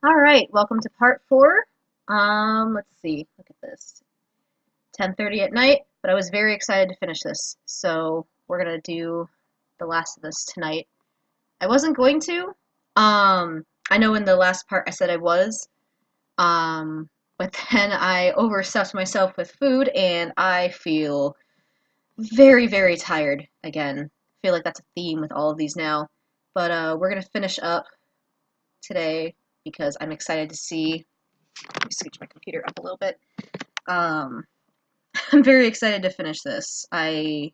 Alright, welcome to part 4. Let's see, look at this. 10:30 at night, but I was very excited to finish this, so we're gonna do the last of this tonight. I wasn't going to. I know in the last part I said I was, but then I overstuffed myself with food and I feel very, very tired again. I feel like that's a theme with all of these now. But we're gonna finish up today because I'm excited to see. Let me scooch my computer up a little bit. Um, I'm very excited to finish this. I'm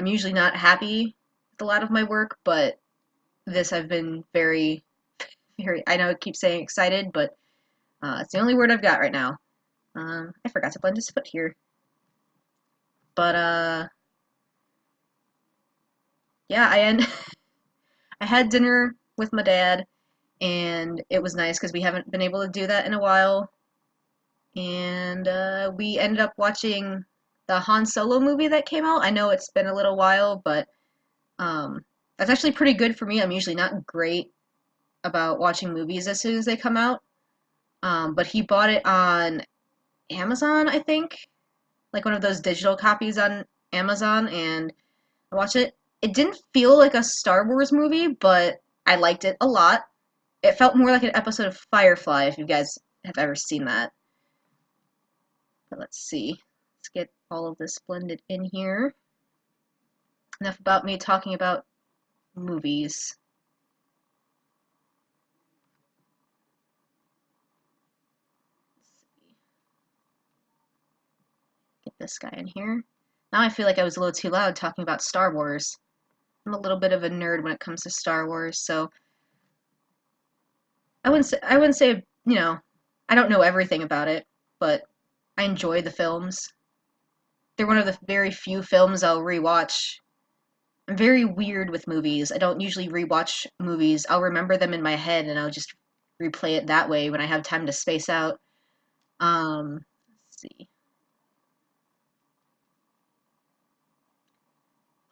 usually not happy with a lot of my work, but this I've been very, very. I know I keep saying excited, but it's the only word I've got right now. I forgot to blend his foot here, but yeah, I had dinner with my dad, and it was nice because we haven't been able to do that in a while. And we ended up watching the Han Solo movie that came out. I know it's been a little while, but that's actually pretty good for me. I'm usually not great about watching movies as soon as they come out. But he bought it on Amazon, I think, like one of those digital copies on Amazon, and I watched it. It didn't feel like a Star Wars movie, but I liked it a lot. It felt more like an episode of Firefly, if you guys have ever seen that. But let's see. Let's get all of this blended in here. Enough about me talking about movies. Get this guy in here. Now I feel like I was a little too loud talking about Star Wars. I'm a little bit of a nerd when it comes to Star Wars, so I wouldn't say, I don't know everything about it, but I enjoy the films. They're one of the very few films I'll rewatch. I'm very weird with movies. I don't usually rewatch movies. I'll remember them in my head and I'll just replay it that way when I have time to space out. Let's see.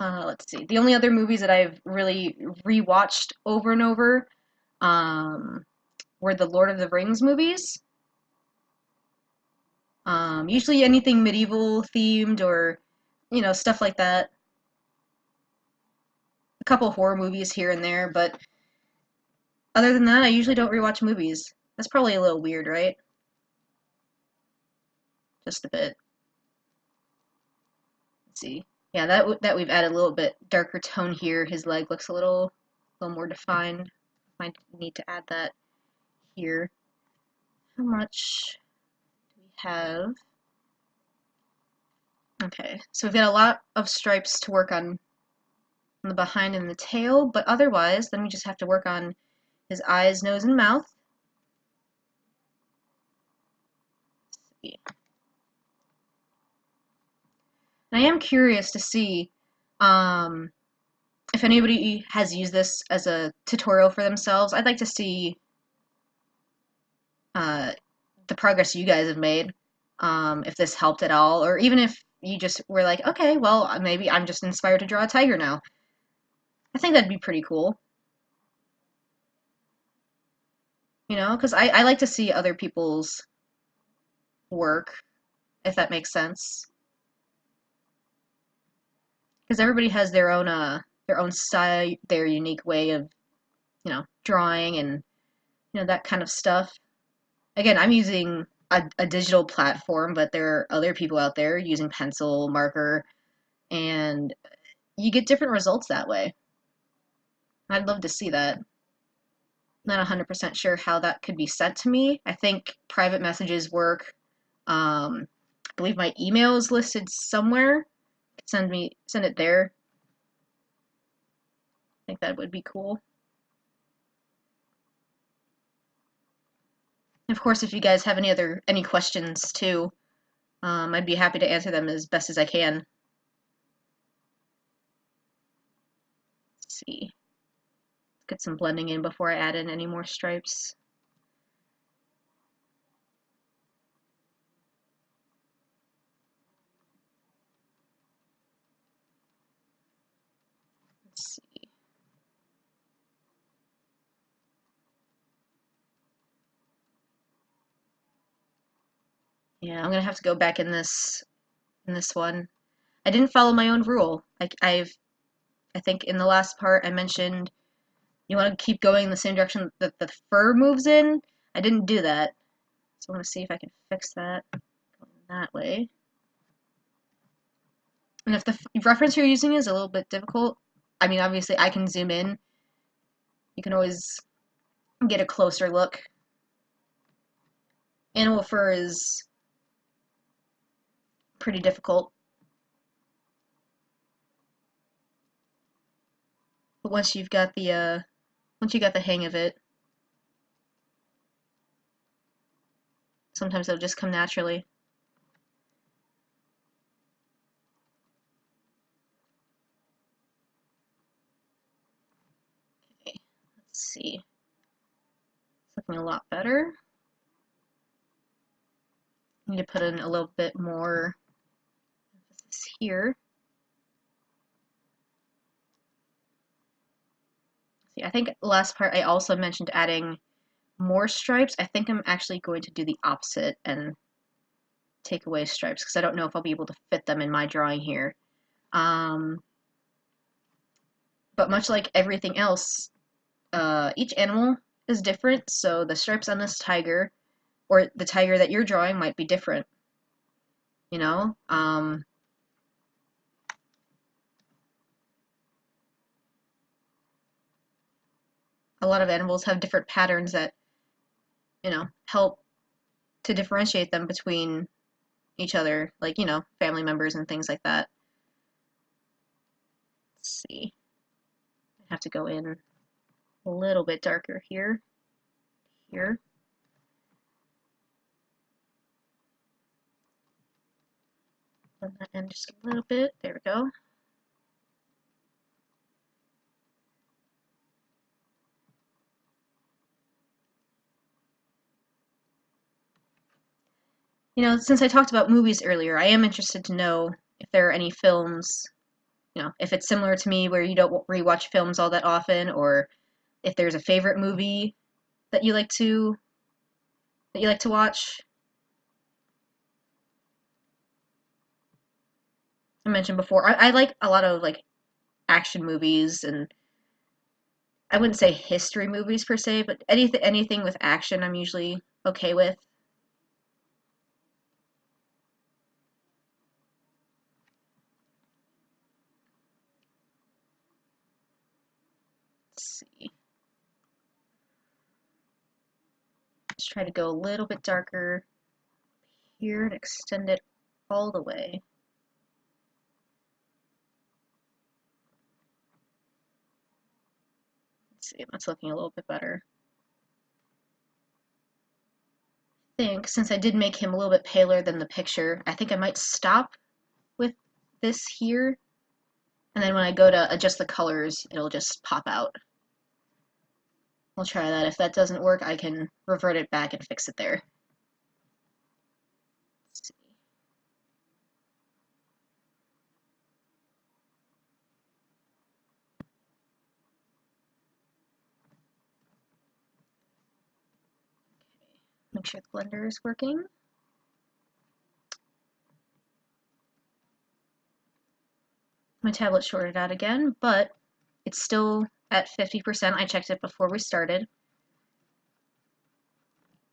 Let's see. The only other movies that I've really rewatched over and over um, were the Lord of the Rings movies. Usually anything medieval themed or, stuff like that. A couple horror movies here and there, but other than that, I usually don't rewatch movies. That's probably a little weird, right? Just a bit. Let's see. Yeah, that we've added a little bit darker tone here. His leg looks a little more defined. Might need to add that here. How much do we have? Okay, so we've got a lot of stripes to work on the behind and the tail, but otherwise, then we just have to work on his eyes, nose, and mouth. And I am curious to see um, if anybody has used this as a tutorial for themselves. I'd like to see uh, the progress you guys have made, if this helped at all, or even if you just were like, okay, well, maybe I'm just inspired to draw a tiger now. I think that'd be pretty cool, because I like to see other people's work, if that makes sense. Because everybody has their own style, their unique way of drawing and that kind of stuff. Again, I'm using a digital platform, but there are other people out there using pencil, marker, and you get different results that way. I'd love to see that. Not 100% sure how that could be sent to me. I think private messages work. I believe my email is listed somewhere. Send it there. I think that would be cool. Of course, if you guys have any questions too, I'd be happy to answer them as best as I can. Let's see. Get some blending in before I add in any more stripes. Let's see. Yeah, I'm gonna have to go back in this one. I didn't follow my own rule. I think in the last part I mentioned you want to keep going in the same direction that the fur moves in. I didn't do that. So I want to see if I can fix that going that way. And if the reference you're using is a little bit difficult, I mean, obviously I can zoom in. You can always get a closer look. Animal fur is pretty difficult. But once you got the hang of it, sometimes it'll just come naturally. Okay, let's see. It's looking a lot better. Need to put in a little bit more emphasis here. See, I think last part I also mentioned adding more stripes. I think I'm actually going to do the opposite and take away stripes because I don't know if I'll be able to fit them in my drawing here. But much like everything else, each animal is different, so the stripes on this tiger or the tiger that you're drawing might be different, you know? A lot of animals have different patterns that, help to differentiate them between each other, like, family members and things like that. Let's see. I have to go in a little bit darker here. Here. Blend that in just a little bit. There we go. Since I talked about movies earlier, I am interested to know if there are any films, if it's similar to me where you don't rewatch films all that often, or if there's a favorite movie that you like to watch. I mentioned before, I like a lot of like action movies, and I wouldn't say history movies per se, but anything with action I'm usually okay with. Let's see. Let's try to go a little bit darker here and extend it all the way. Let's see, that's looking a little bit better. I think since I did make him a little bit paler than the picture, I think I might stop with this here, and then when I go to adjust the colors, it'll just pop out. I'll try that. If that doesn't work, I can revert it back and fix it there. Let's see. Make sure the blender is working. My tablet shorted out again, but it's still at 50%. I checked it before we started.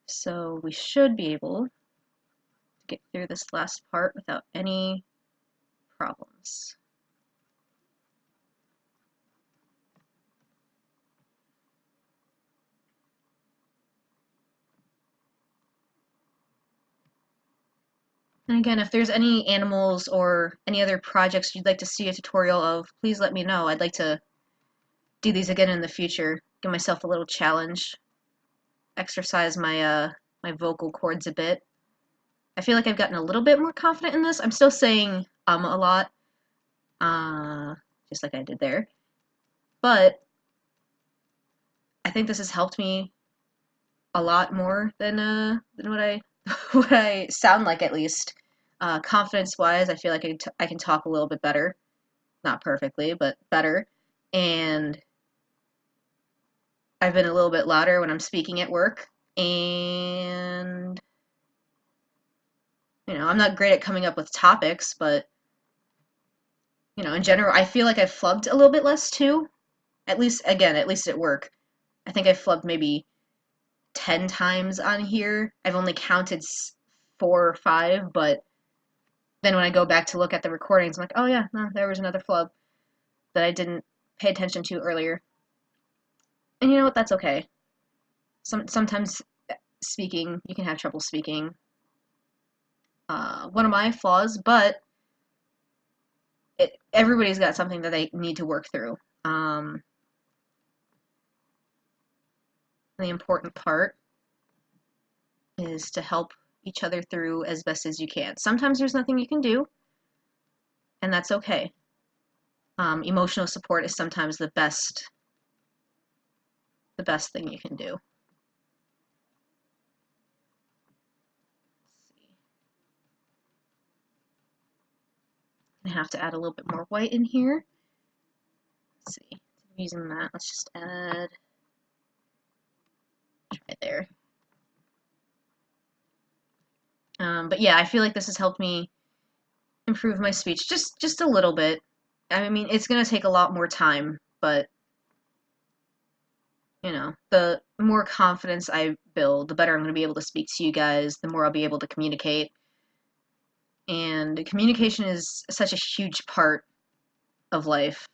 So we should be able to get through this last part without any problems. And again, if there's any animals or any other projects you'd like to see a tutorial of, please let me know. I'd like to do these again in the future. Give myself a little challenge. Exercise my vocal cords a bit. I feel like I've gotten a little bit more confident in this. I'm still saying a lot, just like I did there. But I think this has helped me a lot more than what I what I sound like, at least. Confidence-wise, I feel like I can talk a little bit better. Not perfectly, but better. And I've been a little bit louder when I'm speaking at work. And I'm not great at coming up with topics, but, in general, I feel like I've flubbed a little bit less too. At least at work. I think I flubbed maybe 10 times on here. I've only counted 4 or 5, but then when I go back to look at the recordings, I'm like, oh yeah, no, there was another flub that I didn't pay attention to earlier. And you know what? That's okay. Sometimes speaking, you can have trouble speaking. One of my flaws, but everybody's got something that they need to work through. The important part is to help each other through as best as you can. Sometimes there's nothing you can do, and that's okay. Emotional support is sometimes the best thing you can do. I have to add a little bit more white in here. Let's see. Using that, let's just add right there. But yeah, I feel like this has helped me improve my speech just a little bit. I mean, it's gonna take a lot more time, but the more confidence I build, the better I'm gonna be able to speak to you guys, the more I'll be able to communicate. And communication is such a huge part of life.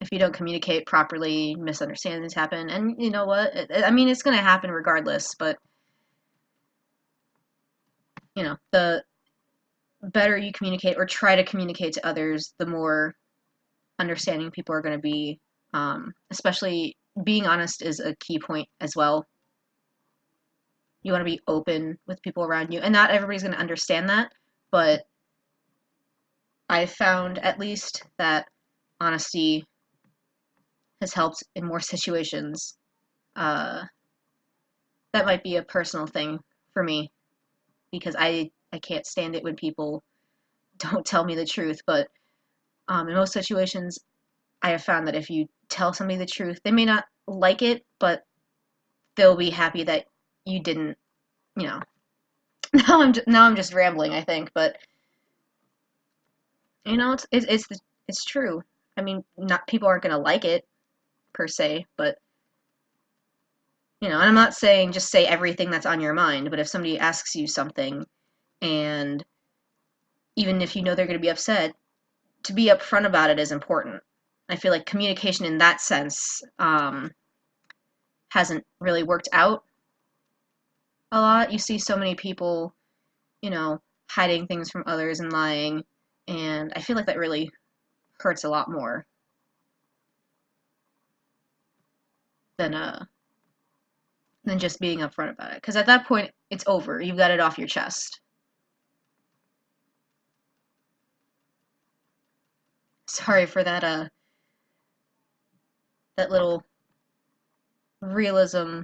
If you don't communicate properly, misunderstandings happen, and you know what? I mean, it's gonna happen regardless, but the better you communicate or try to communicate to others, the more understanding people are going to be. Especially being honest is a key point as well. You want to be open with people around you, and not everybody's going to understand that, but I found at least that honesty has helped in more situations. That might be a personal thing for me because I can't stand it when people don't tell me the truth, but in most situations, I have found that if you tell somebody the truth, they may not like it, but they'll be happy that you didn't, you know. Now I'm just rambling, I think, but it's true. I mean, not people aren't gonna like it per se, but and I'm not saying just say everything that's on your mind, but if somebody asks you something, and even if you know they're gonna be upset, to be upfront about it is important. I feel like communication in that sense hasn't really worked out a lot. You see so many people, hiding things from others and lying, and I feel like that really hurts a lot more than just being upfront about it. Because at that point, it's over. You've got it off your chest. Sorry for that little realism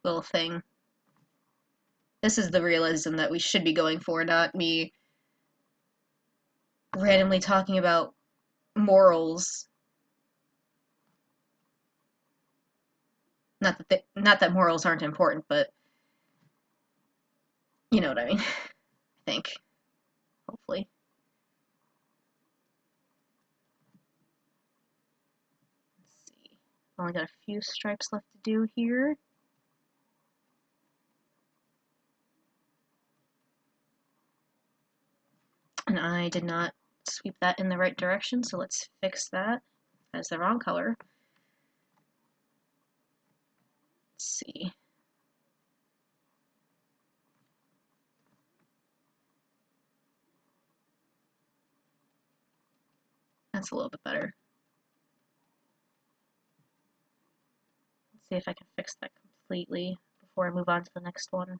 little thing. This is the realism that we should be going for, not me randomly talking about morals. Not that morals aren't important, but you know what I mean. I think, hopefully. Let's see. Only got a few stripes left to do here. And I did not sweep that in the right direction, so let's fix that. That's the wrong color. Let's see. That's a little bit better. Let's see if I can fix that completely before I move on to the next one.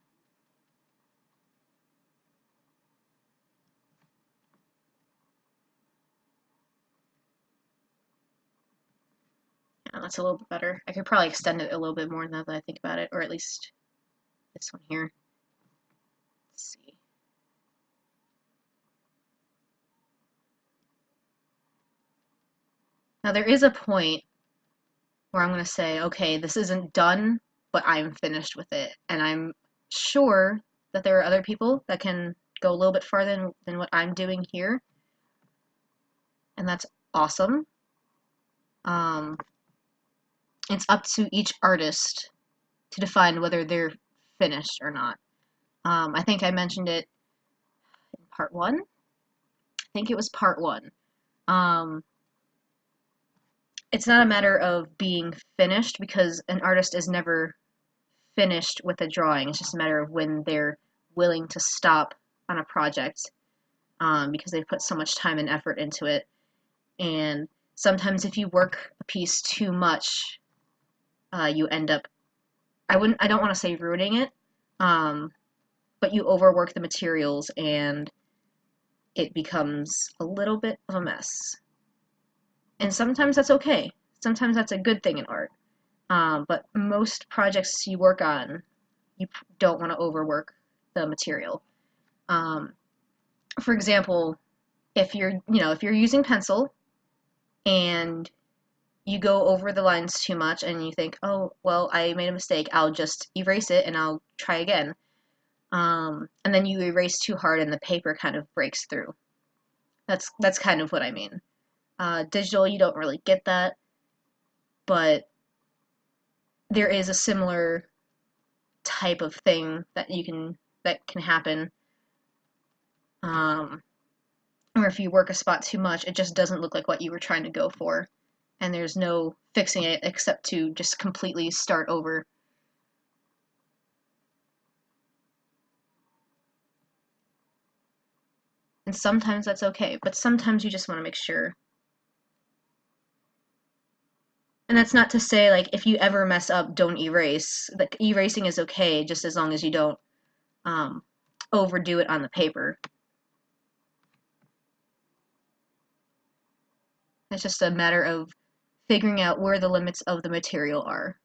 Yeah, that's a little bit better. I could probably extend it a little bit more now that I think about it, or at least this one here. Let's see. Now there is a point where I'm going to say, okay, this isn't done, but I'm finished with it. And I'm sure that there are other people that can go a little bit farther than what I'm doing here. And that's awesome. Um, it's up to each artist to define whether they're finished or not. I think I mentioned it in part one. I think it was part one. Um, it's not a matter of being finished because an artist is never finished with a drawing. It's just a matter of when they're willing to stop on a project because they've put so much time and effort into it. And sometimes if you work a piece too much, you end up, I don't want to say ruining it, um, but you overwork the materials and it becomes a little bit of a mess. And sometimes that's okay. Sometimes that's a good thing in art. But most projects you work on, you don't want to overwork the material. Um, for example, if you're using pencil and you go over the lines too much and you think, oh, well, I made a mistake, I'll just erase it and I'll try again. And then you erase too hard and the paper kind of breaks through. That's kind of what I mean. Digital, you don't really get that, but there is a similar type of thing that can happen. Or if you work a spot too much, it just doesn't look like what you were trying to go for, and there's no fixing it except to just completely start over. And sometimes that's okay, but sometimes you just want to make sure. And that's not to say, like, if you ever mess up, don't erase. Like, erasing is okay, just as long as you don't um, overdo it on the paper. It's just a matter of figuring out where the limits of the material are.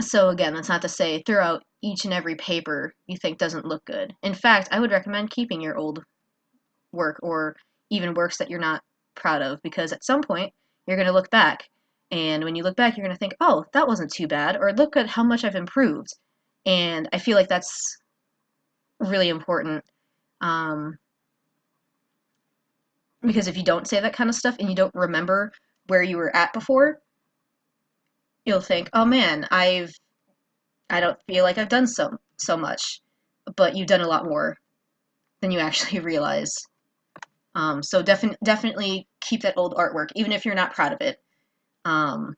So again, that's not to say throw out each and every paper you think doesn't look good. In fact, I would recommend keeping your old work or even works that you're not proud of because at some point you're going to look back. And when you look back, you're going to think, oh, that wasn't too bad, or look at how much I've improved. And I feel like that's really important um, because if you don't say that kind of stuff and you don't remember where you were at before, you'll think, oh man, I don't feel like I've done so much, but you've done a lot more than you actually realize. So definitely keep that old artwork, even if you're not proud of it. Um,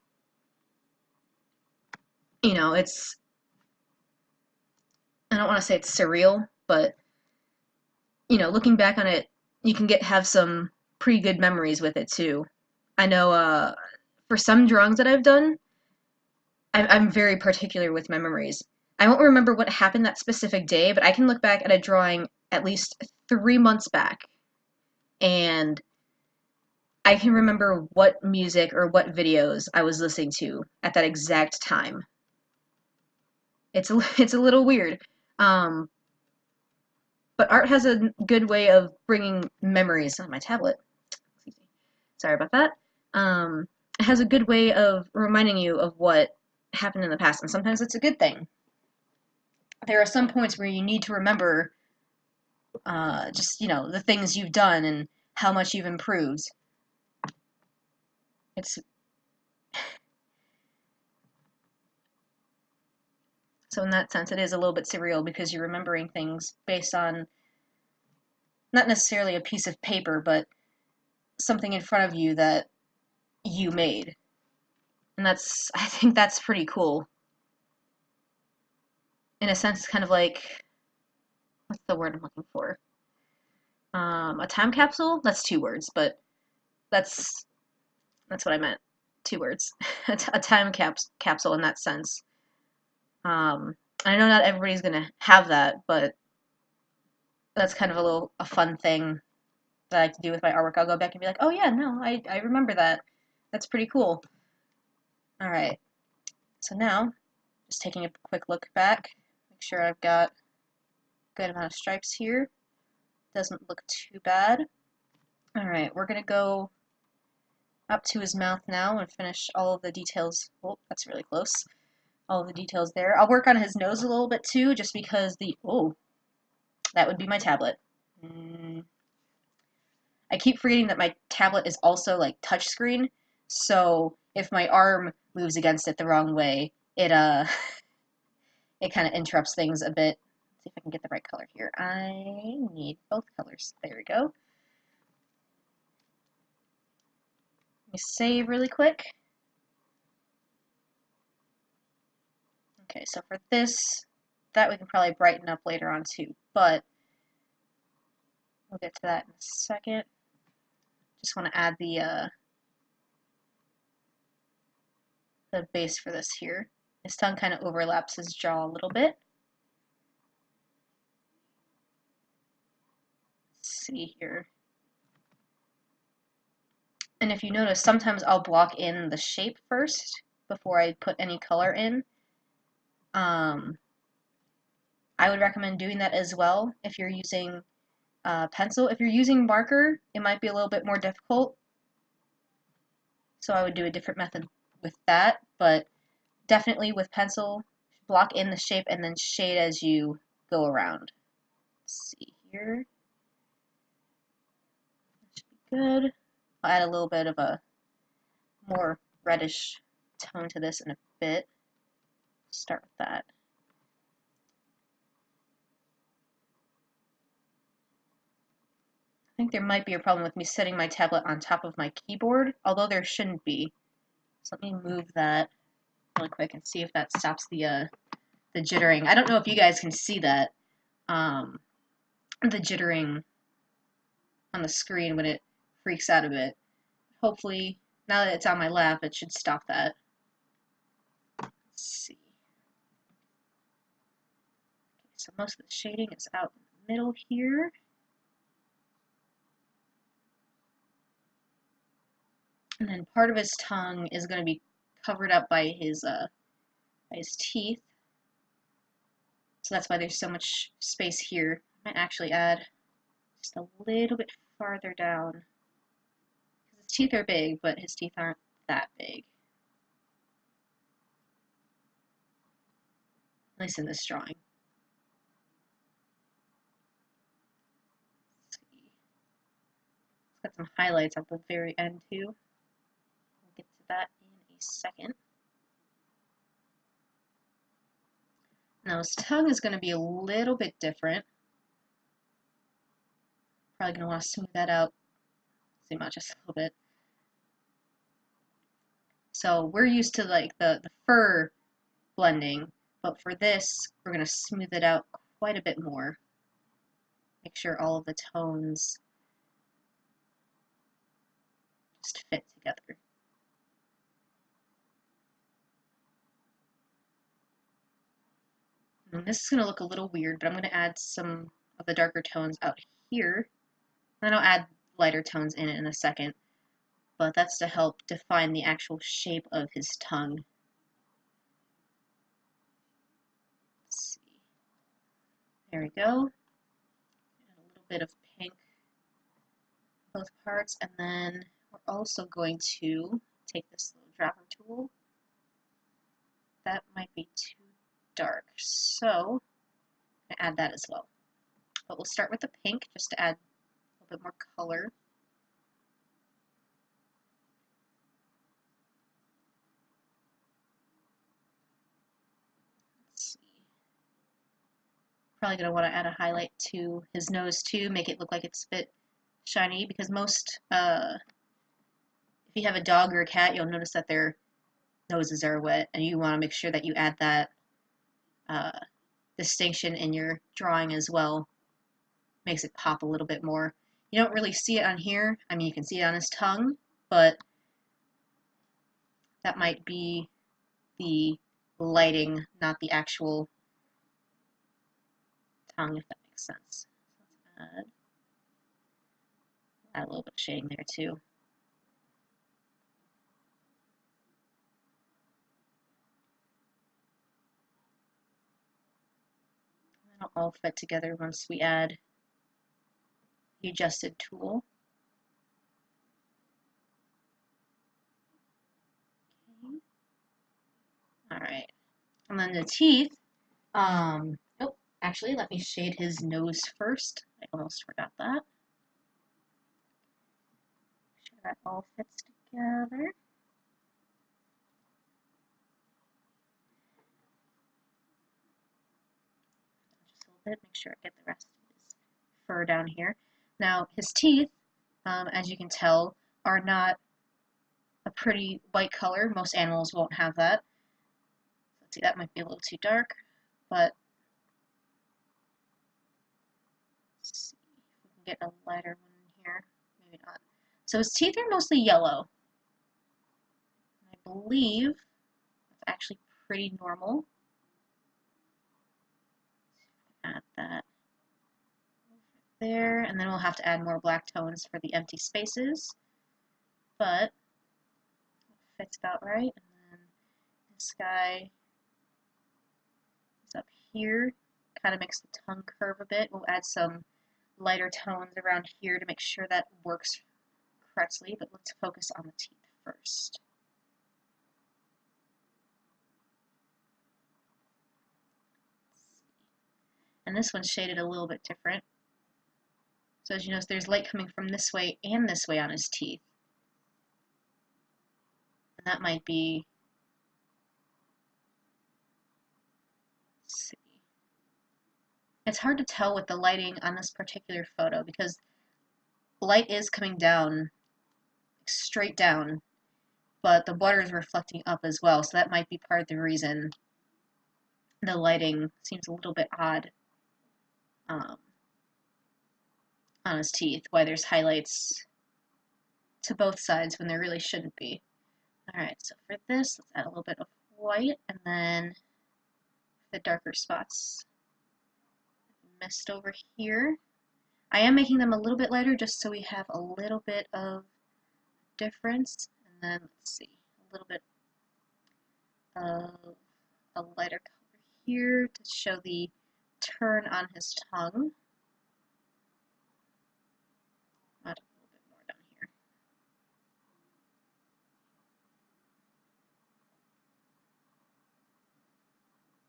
it's I don't want to say it's surreal, but looking back on it, you can have some pretty good memories with it too. I know for some drawings that I've done, I'm very particular with my memories. I won't remember what happened that specific day, but I can look back at a drawing at least 3 months back, and I can remember what music or what videos I was listening to at that exact time. It's a little weird, um, but art has a good way of bringing memories on my tablet. Sorry about that. It has a good way of reminding you of what happened in the past, and sometimes it's a good thing. There are some points where you need to remember just the things you've done and how much you've improved. It's So in that sense, it is a little bit surreal because you're remembering things based on not necessarily a piece of paper, but something in front of you that you made. And I think that's pretty cool. In a sense, kind of like, what's the word I'm looking for? A time capsule? That's 2 words, but that's that's what I meant. 2 words. A time capsule in that sense. I know not everybody's gonna have that, but that's kind of a fun thing that I like to do with my artwork. I'll go back and be like, oh yeah, no, I remember that. That's pretty cool. All right, so now, just taking a quick look back, make sure I've got a good amount of stripes here. Doesn't look too bad. All right, we're gonna go up to his mouth now and finish all of the details. Oh, that's really close. All of the details there. I'll work on his nose a little bit too, just because that would be my tablet. I keep forgetting that my tablet is also like touchscreen, so if my arm moves against it the wrong way, it it kind of interrupts things a bit. Let's see if I can get the right color here. I need both colors. There we go. Let me save really quick. Okay, so for this, that we can probably brighten up later on too, but we'll get to that in a second. Just want to add the base for this here. His tongue kind of overlaps his jaw a little bit. Let's see here. And if you notice, sometimes I'll block in the shape first before I put any color in. I would recommend doing that as well if you're using pencil. If you're using marker, it might be a little bit more difficult. So I would do a different method with that, but definitely with pencil, block in the shape and then shade as you go around. Let's see here. That should be good. I'll add a little bit of a more reddish tone to this in a bit. Start with that. I think there might be a problem with me setting my tablet on top of my keyboard, although there shouldn't be. So let me move that really quick and see if that stops the jittering. I don't know if you guys can see that, the jittering on the screen when it freaks out a bit. Hopefully, now that it's on my lap, it should stop that. Let's see. Okay, so most of the shading is out in the middle here. And then part of his tongue is going to be covered up by his teeth. So that's why there's so much space here. I might actually add just a little bit farther down. His teeth are big, but his teeth aren't that big. At least in this drawing. Let's see. It's got some highlights at the very end too. We'll get to that in a second. Now his tongue is going to be a little bit different. Probably going to want to smooth that out. Zoom out just a little bit. So we're used to like the fur blending, but for this we're going to smooth it out quite a bit more. Make sure all of the tones just fit together. And this is going to look a little weird, but I'm going to add some of the darker tones out here. And then I'll add lighter tones in it in a second. But that's to help define the actual shape of his tongue. Let's see. There we go. Add a little bit of pink both parts, and then we're also going to take this little dropper tool. That might be too dark, so I'm going to add that as well. But we'll start with the pink just to add a little bit more color. Let's see. Probably going to want to add a highlight to his nose too, make it look like it's a bit shiny, because most, if you have a dog or a cat, you'll notice that their noses are wet, and you want to make sure that you add that distinction in your drawing as well. Makes it pop a little bit more. You don't really see it on here. I mean, you can see it on his tongue, but that might be the lighting, not the actual tongue, if that makes sense. So let's add a little bit of shading there too. That'll all fit together once we add the adjusted tool. And then the teeth, oh, actually, let me shade his nose first. I almost forgot that. Make sure that all fits together. Just a little bit, make sure I get the rest of his fur down here. Now, his teeth, as you can tell, are not a pretty white color. Most animals won't have that. Let's see, that might be a little too dark, but let's see if we can get a lighter one in here. Maybe not. So his teeth are mostly yellow. I believe that's actually pretty normal. Add that over there, and then we'll have to add more black tones for the empty spaces, but it fits about right. And then this guy is up here, kind of makes the tongue curve a bit. We'll add some lighter tones around here to make sure that works correctly, but let's focus on the teeth first. And this one's shaded a little bit different. So as you notice, there's light coming from this way and this way on his teeth. And that might be, let's see. It's hard to tell with the lighting on this particular photo because light is coming down, straight down, but the water is reflecting up as well, so that might be part of the reason the lighting seems a little bit odd on his teeth, why there's highlights to both sides when there really shouldn't be. Alright, so for this, let's add a little bit of white, and then the darker spots. Mist over here. I am making them a little bit lighter just so we have a little bit of difference. And then, let's see, a little bit of a lighter color here to show the turn on his tongue. Add a little bit more down here.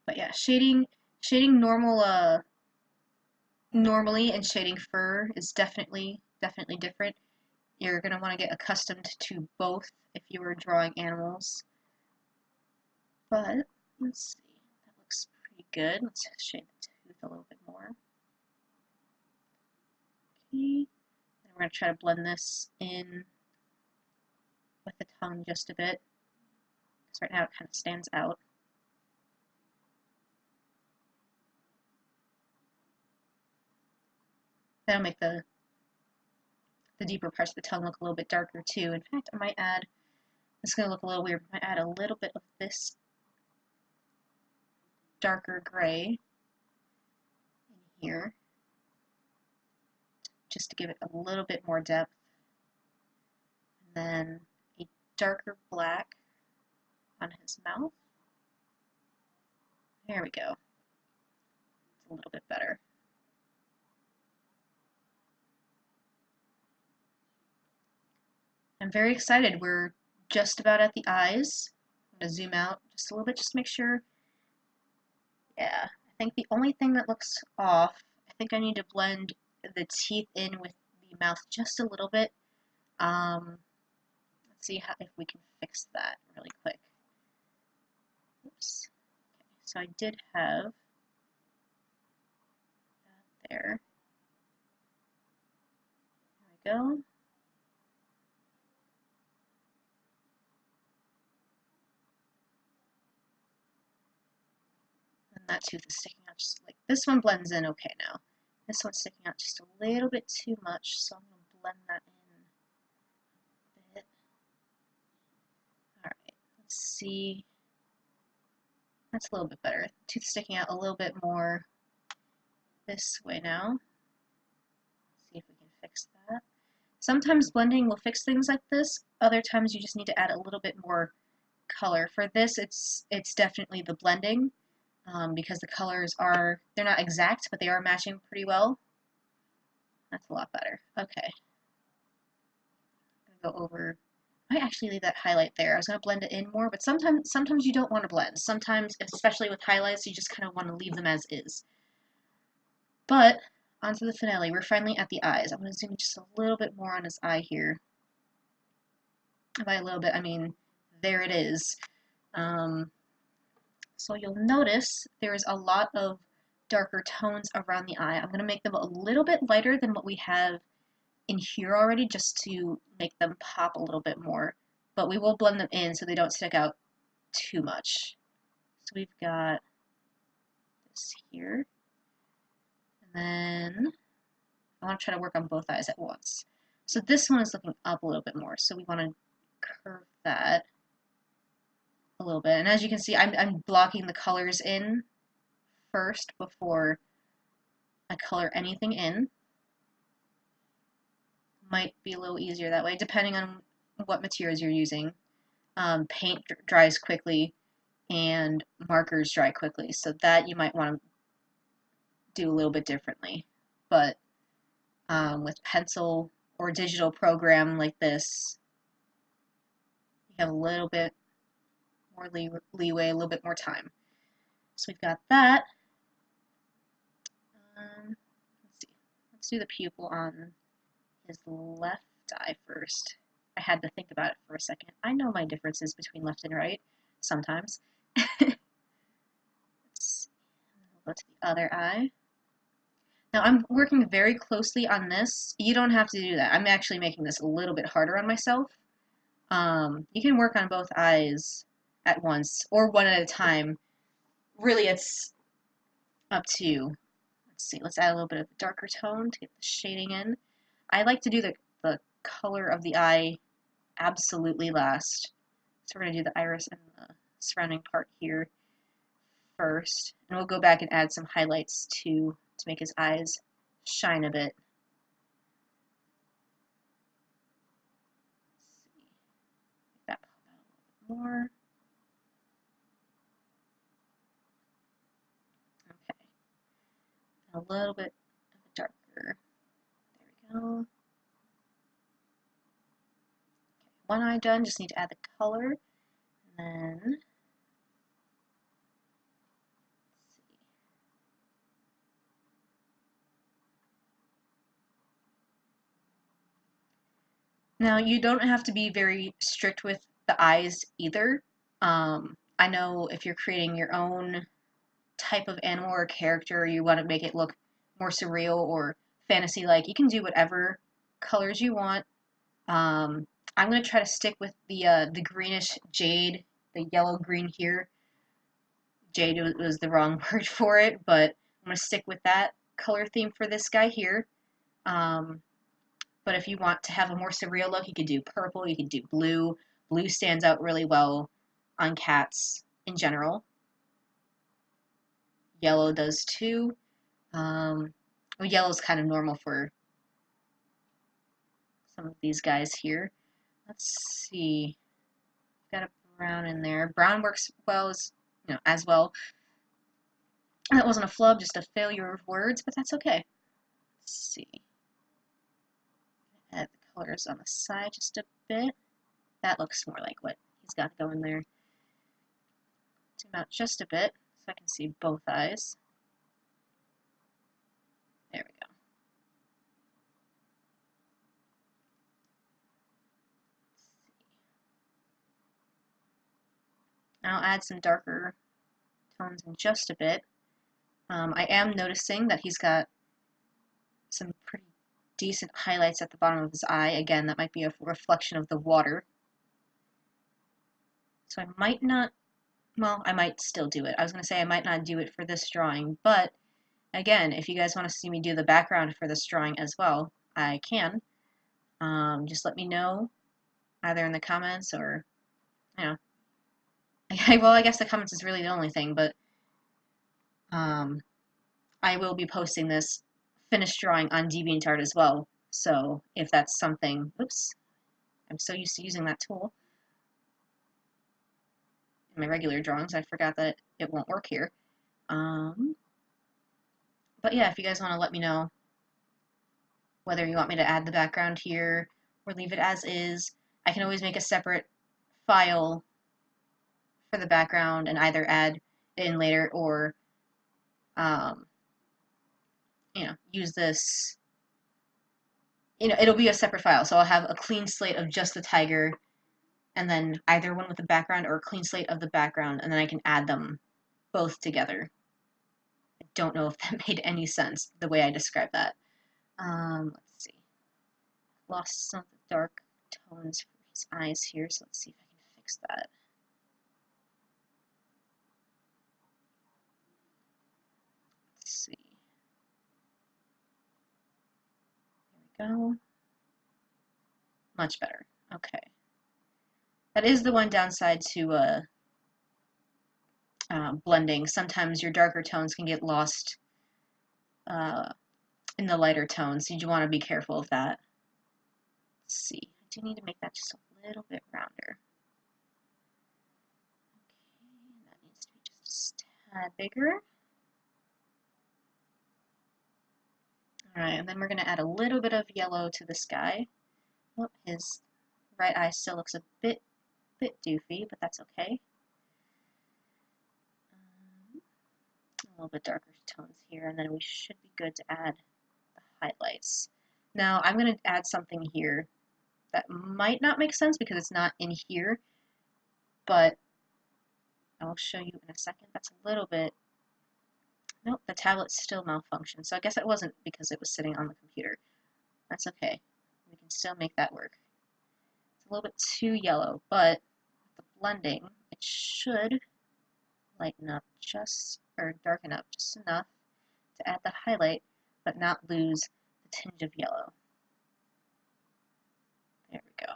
But yeah, shading normally and shading fur is definitely different. You're going to want to get accustomed to both if you were drawing animals. But let's see, that looks pretty good. Let's shade the tooth a little bit more. Okay, and we're going to try to blend this in with the tongue just a bit, because right now it kind of stands out. That'll make the deeper parts of the tongue look a little bit darker too. In fact, I might add, this is going to look a little weird, but I might add a little bit of this darker gray in here, just to give it a little bit more depth. And then a darker black on his mouth. There we go. It's a little bit better. I'm very excited. We're just about at the eyes. I'm going to zoom out just a little bit, just to make sure. Yeah, I think the only thing that looks off, I think I need to blend the teeth in with the mouth just a little bit. Let's see if we can fix that really quick. Oops. Okay, so I did have that there. There we go. That tooth is sticking out just like this one blends in okay now. This one's sticking out just a little bit too much, so I'm going to blend that in a bit. Alright, let's see. That's a little bit better. Tooth sticking out a little bit more this way now. Let's see if we can fix that. Sometimes blending will fix things like this. Other times you just need to add a little bit more color. For this, it's definitely the blending. Because the colors are, they're not exact, but they are matching pretty well. That's a lot better. Okay. I'm going to go over I might actually leave that highlight there. I was going to blend it in more, but sometimes you don't want to blend. Sometimes, especially with highlights, you just kind of want to leave them as is. But, onto the finale. We're finally at the eyes. I'm going to zoom in just a little bit more on his eye here. By a little bit, I mean, there it is. So you'll notice there's a lot of darker tones around the eye. I'm going to make them a little bit lighter than what we have in here already, just to make them pop a little bit more. But we will blend them in so they don't stick out too much. So we've got this here. And then I want to try to work on both eyes at once. So this one is looking up a little bit more, so we want to curve that a little bit. And as you can see, I'm blocking the colors in first before I color anything in. Might be a little easier that way, depending on what materials you're using. Paint dries quickly, and markers dry quickly, so that you might want to do a little bit differently. But with pencil or digital program like this, you have a little bit more leeway, a little bit more time. So we've got that. Let's see. Let's do the pupil on his left eye first. I had to think about it for a second. I know my differences between left and right sometimes. Let's go to the other eye. Now I'm working very closely on this. You don't have to do that. I'm actually making this a little bit harder on myself. You can work on both eyes at once or one at a time. Really, it's up to you. Let's see. Let's add a little bit of darker tone to get the shading in. I like to do the color of the eye absolutely last. So we're going to do the iris and the surrounding part here first. And we'll go back and add some highlights to make his eyes shine a bit. Let's see. Make that pop out a little bit more. Okay. And a little bit of a darker. There we go. Okay. One eye done, just need to add the color. And then now, you don't have to be very strict with the eyes either. I know if you're creating your own type of animal or character, you want to make it look more surreal or fantasy-like, you can do whatever colors you want. I'm going to try to stick with the greenish jade, the yellow-green here. Jade was the wrong word for it, but I'm going to stick with that color theme for this guy here. But if you want to have a more surreal look, you could do purple, you could do blue. Blue stands out really well on cats in general. Yellow does too. Well, yellow is kind of normal for some of these guys here. Let's see. Got a brown in there. Brown works well as well. That wasn't a flub, just a failure of words, but that's okay. Let's see. Add the colors on the side just a bit. That looks more like what he's got going there. Zoom out just a bit so I can see both eyes. There we go. I'll add some darker tones in just a bit. I am noticing that he's got some pretty decent highlights at the bottom of his eye. Again, that might be a reflection of the water. So I might not, well, I might still do it. I was going to say I might not do it for this drawing, but again, if you guys want to see me do the background for this drawing as well, I can. Just let me know, either in the comments or, you know. Well, I guess the comments is really the only thing, but I will be posting this finished drawing on DeviantArt as well. So if that's something, oops, I'm so used to using that tool in my regular drawings, I forgot that it won't work here. But yeah, if you guys want to let me know whether you want me to add the background here or leave it as is. I can always make a separate file for the background and either add it in later or um, use this. It'll be a separate file, so I'll have a clean slate of just the tiger, and then either one with the background or a clean slate of the background, and then I can add them both together. I don't know if that made any sense, the way I described that. Let's see. Lost some of the dark tones for his eyes here, so let's see if I can fix that. Let's see. There we go. Much better. Okay. That is the one downside to blending. Sometimes your darker tones can get lost in the lighter tones, so you want to be careful of that. Let's see. I do need to make that just a little bit rounder. Okay, that needs to be just a tad bigger. Alright, and then we're going to add a little bit of yellow to this guy. Oh, his right eye still looks a bit doofy, but that's okay. A little bit darker tones here, and then we should be good to add the highlights. Now, I'm going to add something here that might not make sense because it's not in here, but I'll show you in a second. That's a little bit... Nope, the tablet still malfunctioned, so I guess it wasn't because it was sitting on the computer. That's okay. We can still make that work. It's a little bit too yellow, but with the blending, it should lighten up just, or darken up just enough to add the highlight, but not lose the tinge of yellow. There we go.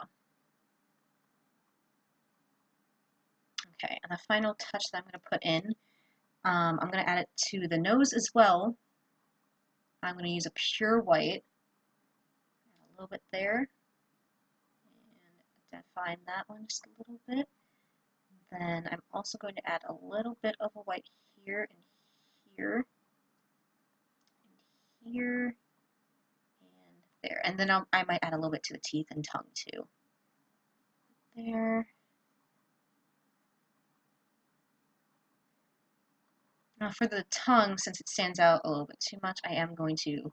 Okay, and the final touch that I'm going to put in, I'm going to add it to the nose as well. I'm going to use a pure white, a little bit there, and define that one just a little bit. Then I'm also going to add a little bit of a white here and here, and here, and there. And then I might add a little bit to the teeth and tongue too. There. Now for the tongue, since it stands out a little bit too much, I am going to tone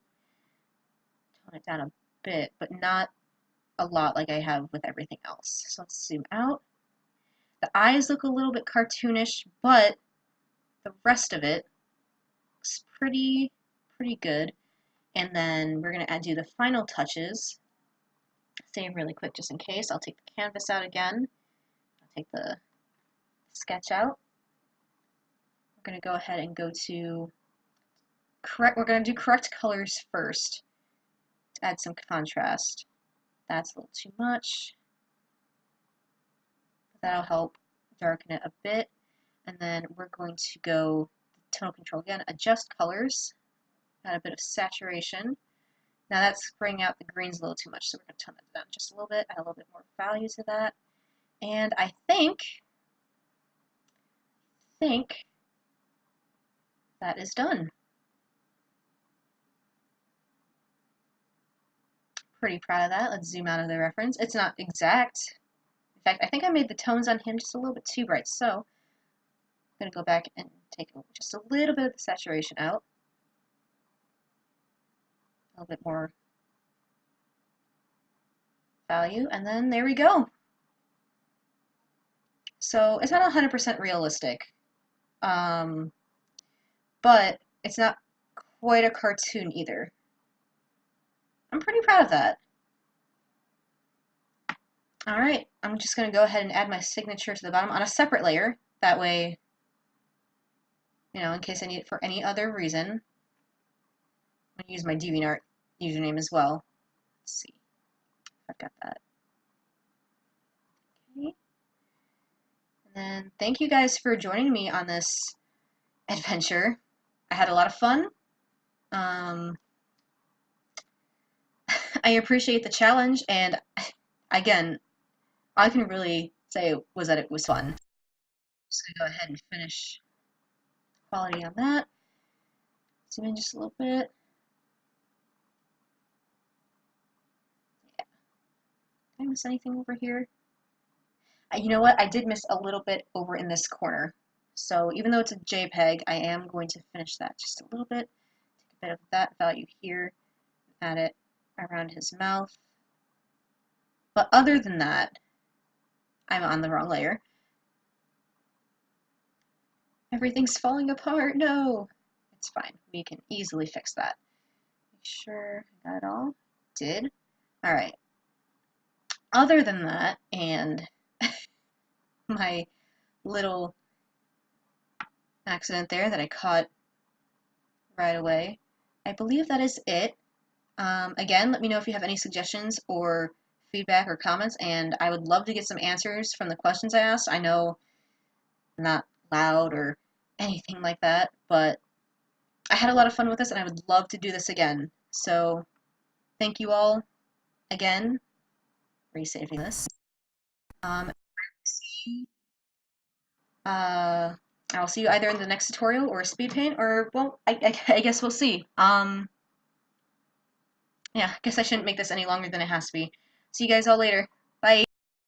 it down a bit, but not a lot like I have with everything else. So let's zoom out. The eyes look a little bit cartoonish, but the rest of it looks pretty good. And then we're going to do the final touches. Save really quick just in case. I'll take the canvas out again. I'll take the sketch out. We're going to go ahead and go to correct. We're going to do correct colors first to add some contrast. That's a little too much. That'll help darken it a bit. And then we're going to go tonal control again, adjust colors, add a bit of saturation. Now that's bringing out the greens a little too much, so we're going to tone that down just a little bit, add a little bit more value to that. And I think that is done. Pretty proud of that. Let's zoom out of the reference. It's not exact. In fact, I think I made the tones on him just a little bit too bright, so I'm going to go back and take just a little bit of the saturation out. A little bit more value, and then there we go. So it's not 100% realistic, but it's not quite a cartoon either. I'm pretty proud of that. Alright, I'm just going to go ahead and add my signature to the bottom on a separate layer. That way, in case I need it for any other reason. I'm going to use my DeviantArt username as well. Let's see if I've got that. Okay. And then thank you guys for joining me on this adventure. I had a lot of fun. I appreciate the challenge, and again, all I can really say was that it was fun. Just gonna go ahead and finish quality on that. Zoom in just a little bit. Yeah, Did I miss anything over here? You know what? I did miss a little bit over in this corner. So even though it's a JPEG, I am going to finish that just a little bit. Take a bit of that value here, add it around his mouth. But other than that, I'm on the wrong layer. Everything's falling apart. No! It's fine. We can easily fix that. Make sure I got it all. Did. Alright. Other than that, and my little accident there that I caught right away, I believe that is it. Again, let me know if you have any suggestions or feedback or comments, and I would love to get some answers from the questions I asked. I know I'm not loud or anything like that, but I had a lot of fun with this, and I would love to do this again. So, thank you all again for saving this. Um, uh, I'll see you either in the next tutorial or speed paint, or, well, I guess we'll see. Yeah, I guess I shouldn't make this any longer than it has to be. See you guys all later.